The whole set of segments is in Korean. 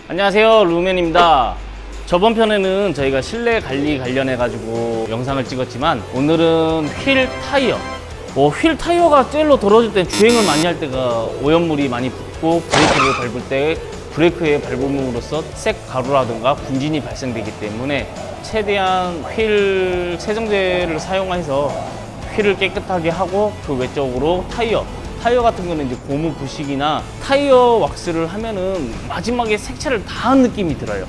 안녕하세요, 루멘입니다. 저번 편에는 저희가 실내 관리 관련해 가지고 영상을 찍었지만 오늘은 휠 타이어. 휠 타이어가 젤로 더러질 때 주행을 많이 할 때가 오염물이 많이 붙고 브레이크를 밟을 때 브레이크에 밟음으로써 색 가루라든가 분진이 발생되기 때문에 최대한 휠 세정제를 사용해서 휠을 깨끗하게 하고 그 외적으로 타이어 같은 거는 이제 고무 부식이나 타이어 왁스를 하면은 마지막에 색채를 다 한 느낌이 들어요.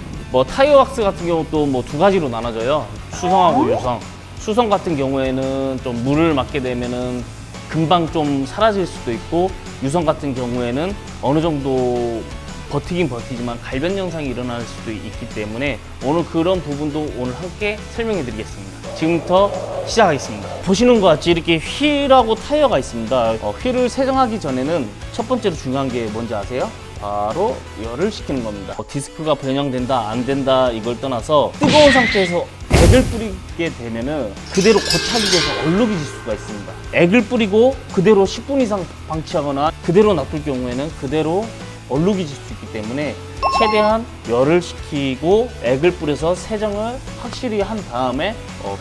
타이어 왁스 같은 경우도 두 가지로 나눠져요. 수성하고 유성. 수성 같은 경우에는 좀 물을 맞게 되면은 금방 좀 사라질 수도 있고, 유성 같은 경우에는 어느 정도 버티긴 버티지만 갈변 현상이 일어날 수도 있기 때문에 오늘 그런 부분도 오늘 함께 설명해 드리겠습니다. 지금부터 시작하겠습니다. 보시는 것 같이 이렇게 휠하고 타이어가 있습니다. 휠을 세정하기 전에는 첫 번째로 중요한 게 뭔지 아세요? 바로 열을 식히는 겁니다. 디스크가 변형된다 안 된다 이걸 떠나서 뜨거운 상태에서 액을 뿌리게 되면은 그대로 고착이 돼서 얼룩이 질 수가 있습니다. 액을 뿌리고 그대로 10분 이상 방치하거나 그대로 놔둘 경우에는 그대로 얼룩이 질 수 있기 때문에 최대한 열을 식히고 액을 뿌려서 세정을 확실히 한 다음에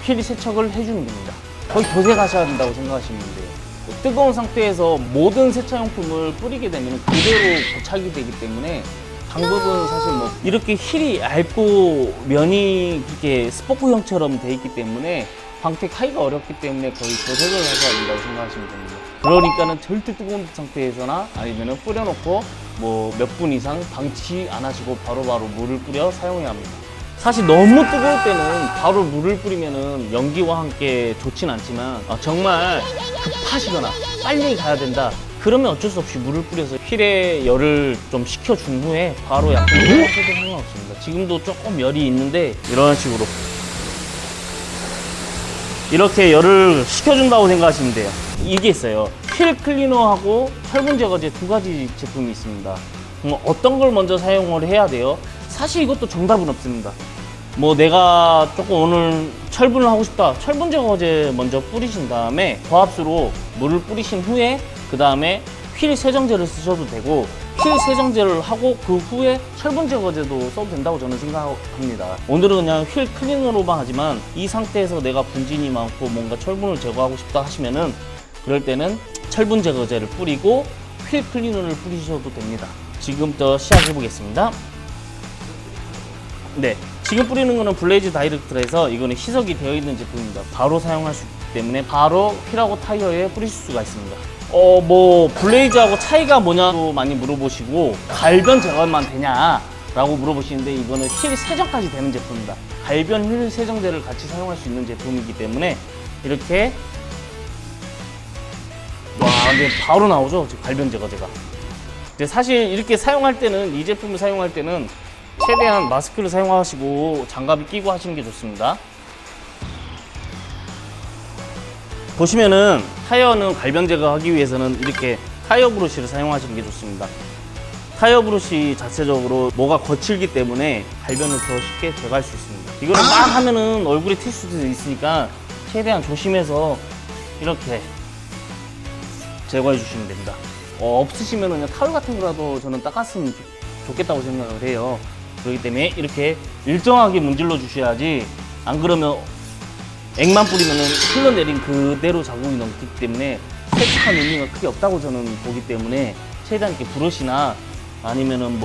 휠 세척을 해주는 겁니다. 거의 도색하셔야 된다고 생각하시면 돼요. 뜨거운 상태에서 모든 세차용품을 뿌리게 되면 그대로 고착이 되기 때문에 방법은 사실 이렇게 휠이 얇고 면이 그렇게 스포크 형처럼 돼 있기 때문에 광택하기가 어렵기 때문에 거의 도색을 하셔야 된다고 생각하시면 됩니다. 그러니까는 절대 뜨거운 상태에서나 아니면은 뿌려놓고 몇 분 이상 방치 안 하시고 바로바로 물을 뿌려 사용해야 합니다. 사실 너무 뜨거울 때는 바로 물을 뿌리면은 연기와 함께 좋진 않지만 정말 급하시거나 빨리 가야 된다. 그러면 어쩔 수 없이 물을 뿌려서 휠에 열을 좀 식혀준 후에 바로 약불로 해도 상관없습니다. 지금도 조금 열이 있는데 이런 식으로 이렇게 열을 식혀준다고 생각하시면 돼요. 이게 있어요. 휠 클리너하고 철분 제거제 두 가지 제품이 있습니다. 어떤 걸 먼저 사용을 해야 돼요? 사실 이것도 정답은 없습니다. 내가 조금 오늘 철분을 하고 싶다. 철분 제거제 먼저 뿌리신 다음에 고압수로 물을 뿌리신 후에 그 다음에 휠 세정제를 쓰셔도 되고, 휠 세정제를 하고 그 후에 철분 제거제도 써도 된다고 저는 생각합니다. 오늘은 그냥 휠 클리너로만 하지만 이 상태에서 내가 분진이 많고 뭔가 철분을 제거하고 싶다 하시면은 그럴 때는 철분 제거제를 뿌리고 휠 클리너를 뿌리셔도 됩니다. 지금부터 시작해 보겠습니다. 네, 지금 뿌리는 거는 블레이즈 다이렉트에서 이거는 희석이 되어 있는 제품입니다. 바로 사용할 수 있기 때문에 바로 휠하고 타이어에 뿌리실 수가 있습니다. 블레이즈하고 차이가 뭐냐고 많이 물어보시고, 갈변 제거만 되냐라고 물어보시는데 이거는 휠 세정까지 되는 제품입니다. 갈변 휠 세정제를 같이 사용할 수 있는 제품이기 때문에 이렇게 근데 바로 나오죠, 갈변 제거제가. 근데 사실 이렇게 사용할 때는, 이 제품을 사용할 때는 최대한 마스크를 사용하시고 장갑을 끼고 하시는 게 좋습니다. 보시면은 타이어는 갈변 제거하기 위해서는 이렇게 타이어 브러쉬를 사용하시는 게 좋습니다. 타이어 브러쉬 자체적으로 뭐가 거칠기 때문에 갈변을 더 쉽게 제거할 수 있습니다. 이거를 막 하면은 얼굴에 튈 수도 있으니까 최대한 조심해서 이렇게 제거해 주시면 됩니다. 없으시면 그냥 타월 같은 거라도 저는 닦았으면 좋겠다고 생각을 해요. 그렇기 때문에 이렇게 일정하게 문질러 주셔야지, 안 그러면 액만 뿌리면 흘러내린 그대로 자국이 넘기 때문에 세척한 의미가 크게 없다고 저는 보기 때문에 최대한 이렇게 브러쉬나 아니면은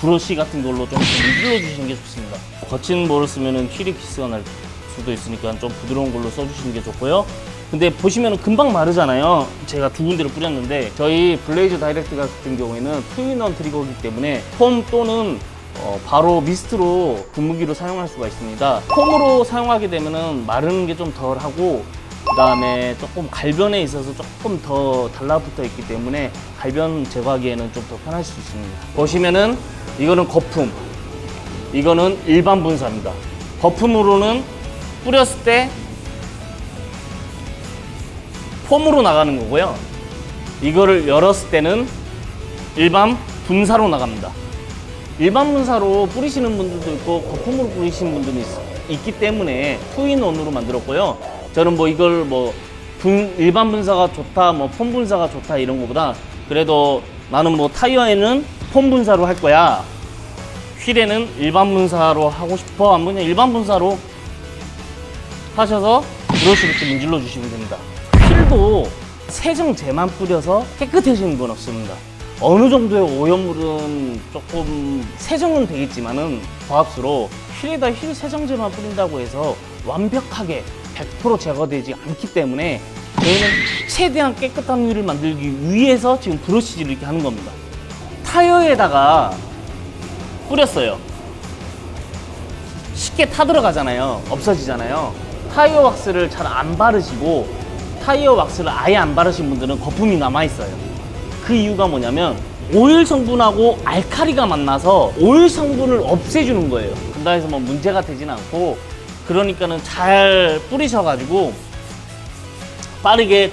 브러쉬 같은 걸로 좀 문질러 주시는 게 좋습니다. 거친 뭐를 쓰면은 휠이 기스가 날 수도 있으니까 좀 부드러운 걸로 써주시는 게 좋고요. 근데 보시면은 금방 마르잖아요. 제가 두 군데를 뿌렸는데 저희 블레이즈 다이렉트 같은 경우에는 투인원 트리거이기 때문에 폼 또는 바로 미스트로 분무기로 사용할 수가 있습니다. 폼으로 사용하게 되면은 마르는 게 좀 덜하고, 그 다음에 조금 갈변에 있어서 조금 더 달라붙어 있기 때문에 갈변 제거하기에는 좀 더 편할 수 있습니다. 보시면은 이거는 거품, 이거는 일반 분사입니다. 거품으로는 뿌렸을 때 폼으로 나가는 거고요. 이거를 열었을 때는 일반 분사로 나갑니다. 일반 분사로 뿌리시는 분들도 있고 거품으로 뿌리시는 분들도 있기 때문에 투인원으로 만들었고요. 저는 이걸 일반 분사가 좋다, 폼 분사가 좋다 이런 거보다 그래도 나는 타이어에는 폼 분사로 할 거야, 휠에는 일반 분사로 하고 싶어 하면 일반 분사로 하셔서 브러쉬로 이렇게 문질러 주시면 됩니다. 휠도 세정제만 뿌려서 깨끗해지는 건 없습니다. 어느 정도의 오염물은 조금 세정은 되겠지만은 고압수로 휠에다 휠 세정제만 뿌린다고 해서 완벽하게 100% 제거되지 않기 때문에 저희는 최대한 깨끗한 휠을 만들기 위해서 지금 브러쉬질을 이렇게 하는 겁니다. 타이어에다가 뿌렸어요. 쉽게 타들어가잖아요. 없어지잖아요. 타이어 왁스를 잘 안 바르시고 타이어 왁스를 아예 안 바르신 분들은 거품이 남아있어요. 그 이유가 뭐냐면 오일 성분하고 알칼리가 만나서 오일 성분을 없애주는 거예요. 그런다 해서 뭐 문제가 되진 않고, 그러니까는 잘 뿌리셔가지고 빠르게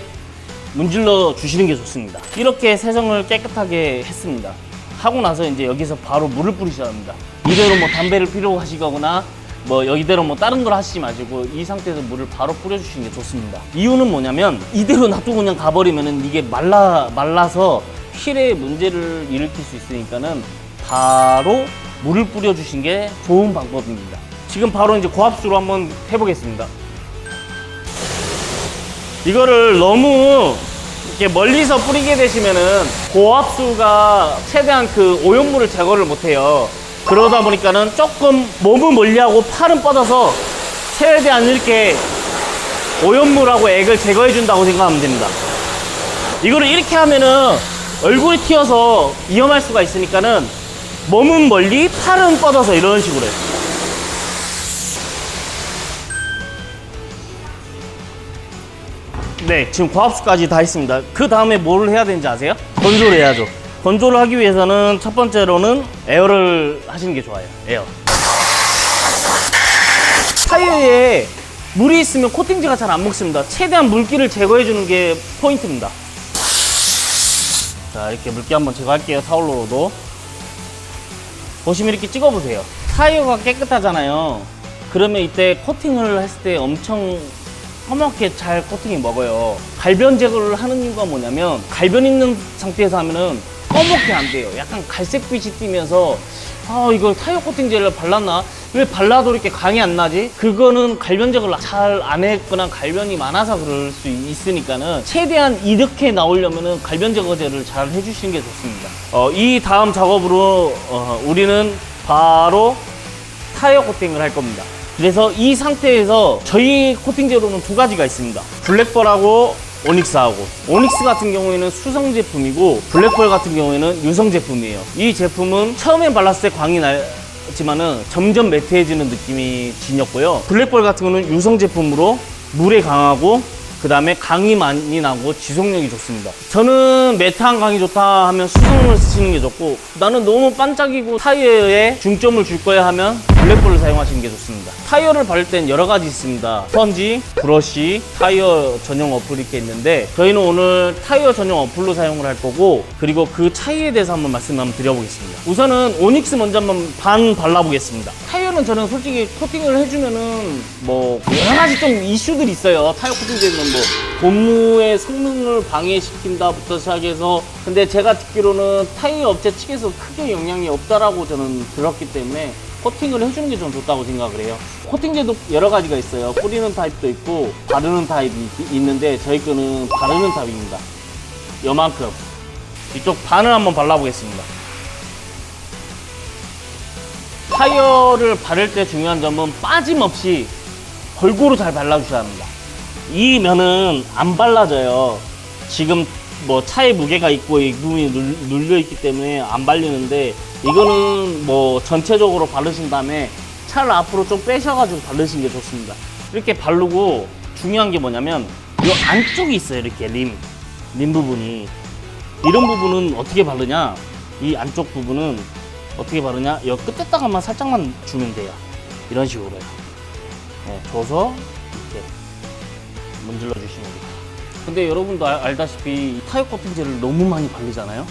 문질러 주시는 게 좋습니다. 이렇게 세정을 깨끗하게 했습니다. 하고 나서 이제 여기서 바로 물을 뿌리셔야 합니다. 이대로 뭐 담배를 피려고 하시거나 뭐 이대로 뭐 다른 걸 하시지 마시고 이 상태에서 물을 바로 뿌려주시는 게 좋습니다. 이유는 뭐냐면 이대로 놔두고 그냥 가버리면은 이게 말라서 휠에 문제를 일으킬 수 있으니까는 바로 물을 뿌려주신 게 좋은 방법입니다. 지금 바로 이제 고압수로 한번 해보겠습니다. 이거를 너무 이렇게 멀리서 뿌리게 되시면은 고압수가 최대한 그 오염물을 제거를 못해요. 그러다 보니까는 조금 몸은 멀리하고 팔은 뻗어서 최대한 이렇게 오염물하고 액을 제거해 준다고 생각하면 됩니다. 이거를 이렇게 하면은 얼굴이 튀어서 위험할 수가 있으니까는 몸은 멀리 팔은 뻗어서 이런 식으로 해요. 네, 지금 고압수까지 다 했습니다. 그 다음에 뭘 해야 되는지 아세요? 건조를 해야죠. 건조를 하기 위해서는 첫 번째로는 에어를 하시는 게 좋아요. 에어. 타이어에 물이 있으면 코팅제가 잘 안 먹습니다. 최대한 물기를 제거해 주는 게 포인트입니다. 자, 이렇게 물기 한번 제거할게요. 타올로도. 보시면 이렇게 찍어보세요. 타이어가 깨끗하잖아요. 그러면 이때 코팅을 했을 때 엄청 험하게 잘 코팅이 먹어요. 갈변 제거를 하는 이유가 뭐냐면 갈변 있는 상태에서 하면은 검게 안 돼요. 약간 갈색빛이 띠면서 이걸 타이어 코팅제를 발랐나? 왜 발라도 이렇게 강이 안 나지? 그거는 갈변 제거를 잘 안 했거나 갈변이 많아서 그럴 수 있으니까는 최대한 이렇게 나오려면은 갈변 제거제를 잘 해주시는 게 좋습니다. 이 다음 작업으로 우리는 바로 타이어 코팅을 할 겁니다. 그래서 이 상태에서 저희 코팅제로는 두 가지가 있습니다. 블랙펄하고 오닉스하고, 오닉스 같은 경우에는 수성 제품이고 블랙펄 같은 경우에는 유성 제품이에요. 이 제품은 처음에 발랐을 때 광이 나지만은 점점 매트해지는 느낌이 지녔고요. 블랙펄 같은 경우는 유성 제품으로 물에 강하고 그 다음에 강이 많이 나고 지속력이 좋습니다. 저는 매트한 강이 좋다 하면 수성을 쓰시는 게 좋고, 나는 너무 반짝이고 타이어에 중점을 줄 거야 하면 블랙볼을 사용하시는 게 좋습니다. 타이어를 바를 땐 여러 가지 있습니다. 스펀지, 브러쉬, 타이어 전용 어플 이렇게 있는데 저희는 오늘 타이어 전용 어플로 사용을 할 거고, 그리고 그 차이에 대해서 한번 말씀 한번 드려보겠습니다. 우선은 오닉스 먼저 한번 반 발라보겠습니다. 타이어는 저는 솔직히 코팅을 해주면은 뭐 여러 가지 좀 이슈들이 있어요. 타이어 코팅제는 뭐 고무의 성능을 방해시킨다부터 시작해서, 근데 제가 듣기로는 타이어 업체 측에서 크게 영향이 없다라고 저는 들었기 때문에 코팅을 해주는 게 좀 좋다고 생각을 해요. 코팅제도 여러 가지가 있어요. 뿌리는 타입도 있고 바르는 타입이 있는데 저희 거는 바르는 타입입니다. 요만큼 이쪽 반을 한번 발라보겠습니다. 타이어를 바를 때 중요한 점은 빠짐없이 골고루 잘 발라주셔야 합니다. 이 면은 안 발라져요. 지금 뭐 차에 무게가 있고 이 부분이 눌려 있기 때문에 안 발리는데, 이거는 뭐 전체적으로 바르신 다음에 차를 앞으로 좀 빼셔가지고 바르시는 게 좋습니다. 이렇게 바르고 중요한 게 뭐냐면 이 안쪽이 있어요. 이렇게 림 부분이, 이런 부분은 어떻게 바르냐, 이 안쪽 부분은 어떻게 바르냐, 이 끝에다가만 살짝만 주면 돼요. 이런 식으로요. 네, 줘서 이렇게 문질러 주시면 돼요. 근데 여러분도 알다시피 타이어 코팅제를 너무 많이 바르잖아요.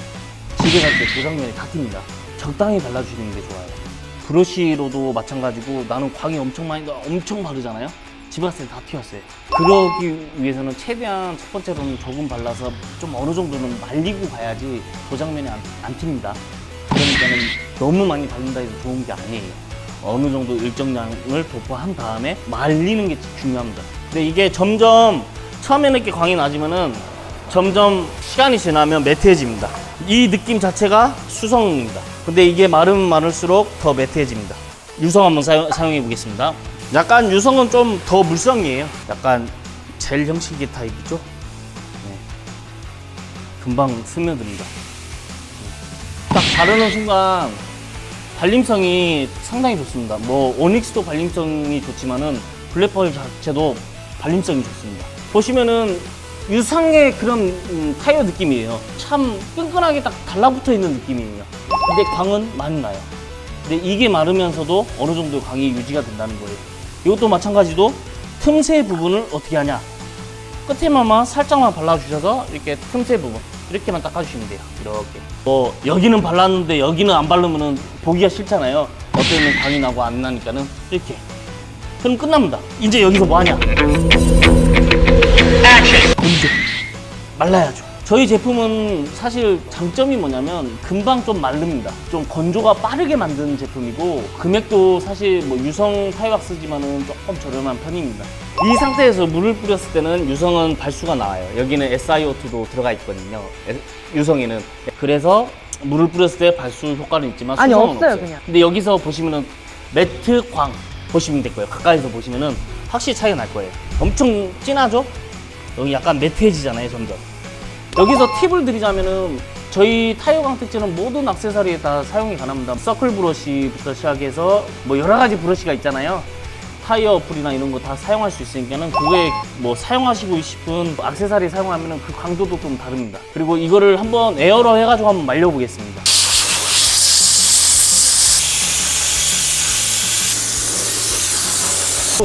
집에 갈 때 도장면이 다 튑니다. 적당히 발라주시는 게 좋아요. 브러쉬로도 마찬가지고, 나는 광이 엄청 바르잖아요. 집에 갔을 때 다 튀었어요. 그러기 위해서는 최대한 첫 번째로는 조금 발라서 좀 어느 정도는 말리고 가야지 도장면이 안 튑니다. 그러니까는 너무 많이 바른다 해서 좋은 게 아니에요. 어느 정도 일정량을 도포한 다음에 말리는 게 중요합니다. 근데 이게 점점 처음에는 이렇게 광이 나지만은 점점 시간이 지나면 매트해집니다. 이 느낌 자체가 수성입니다. 근데 이게 마르면 마를수록 더 매트해집니다. 유성 한번 사용해 보겠습니다. 약간 유성은 좀 더 물성이에요. 약간 젤 형식의 타입이죠. 네. 금방 스며듭니다. 딱 바르는 순간 발림성이 상당히 좋습니다. 뭐 오닉스도 발림성이 좋지만은 블랙펄 자체도 발림성이 좋습니다. 보시면은 유상의 그런 타이어 느낌이에요. 참 끈끈하게 딱 달라붙어 있는 느낌이에요. 근데 광은 많이 나요. 근데 이게 마르면서도 어느 정도 광이 유지가 된다는 거예요. 이것도 마찬가지로 틈새 부분을 어떻게 하냐, 끝에만 살짝만 발라주셔서 이렇게 틈새 부분 이렇게만 닦아주시면 돼요. 이렇게 뭐 여기는 발랐는데 여기는 안 바르면은 보기가 싫잖아요. 어떤 데는 광이 나고 안 나니까는 이렇게, 그럼 끝납니다. 이제 여기서 뭐 하냐, 건조, 말라야죠. 저희 제품은 사실 장점이 뭐냐면 금방 좀 마릅니다. 좀 건조가 빠르게 만드는 제품이고, 금액도 사실 뭐 유성 타이왁스지만은 조금 저렴한 편입니다. 이 상태에서 물을 뿌렸을 때는 유성은 발수가 나와요. 여기는 SiO2도 들어가 있거든요. 유성에는. 그래서 물을 뿌렸을 때 발수 효과는 있지만 아니, 수성은 없어요, 없어요. 그냥. 근데 여기서 보시면은 매트 광 보시면 될 거예요. 가까이서 보시면은 확실히 차이가 날 거예요. 엄청 진하죠? 여기 약간 매트해지잖아요, 점점. 여기서 팁을 드리자면은 저희 타이어광 특징은 모든 액세서리에 다 사용이 가능합니다. 서클 브러쉬부터 시작해서 뭐 여러 가지 브러쉬가 있잖아요. 타이어 어플이나 이런 거 다 사용할 수 있으니까는 그거에 뭐 사용하시고 싶은 액세서리 사용하면은 그 강도도 좀 다릅니다. 그리고 이거를 한번 에어로 해가지고 한번 말려보겠습니다.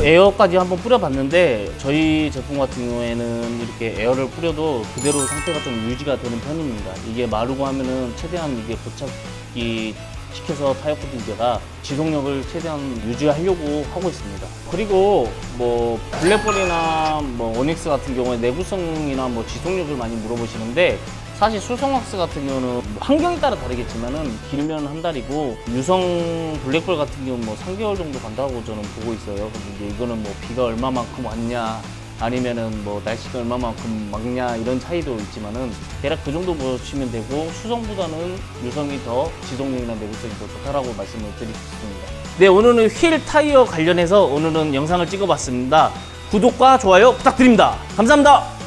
에어까지 한번 뿌려봤는데 저희 제품 같은 경우에는 이렇게 에어를 뿌려도 그대로 상태가 좀 유지가 되는 편입니다. 이게 마르고 하면은 최대한 이게 고착기 시켜서 타이어 코팅제가 지속력을 최대한 유지하려고 하고 있습니다. 그리고 뭐 블랙볼이나 뭐 오닉스 같은 경우에 내구성이나 뭐 지속력을 많이 물어보시는데, 사실 수성왁스 같은 경우는 환경에 따라 다르겠지만은 길면 한 달이고, 유성 블랙볼 같은 경우는 뭐 3개월 정도 간다고 저는 보고 있어요. 근데 이거는 뭐 비가 얼마만큼 왔냐, 아니면은 뭐 날씨가 얼마만큼 막냐, 이런 차이도 있지만은 대략 그 정도 보시면 되고, 수성보다는 유성이 더 지속력이나 내구성이 더 좋다라고 말씀을 드릴 수 있습니다. 네, 오늘은 휠 타이어 관련해서 오늘은 영상을 찍어봤습니다. 구독과 좋아요 부탁드립니다. 감사합니다.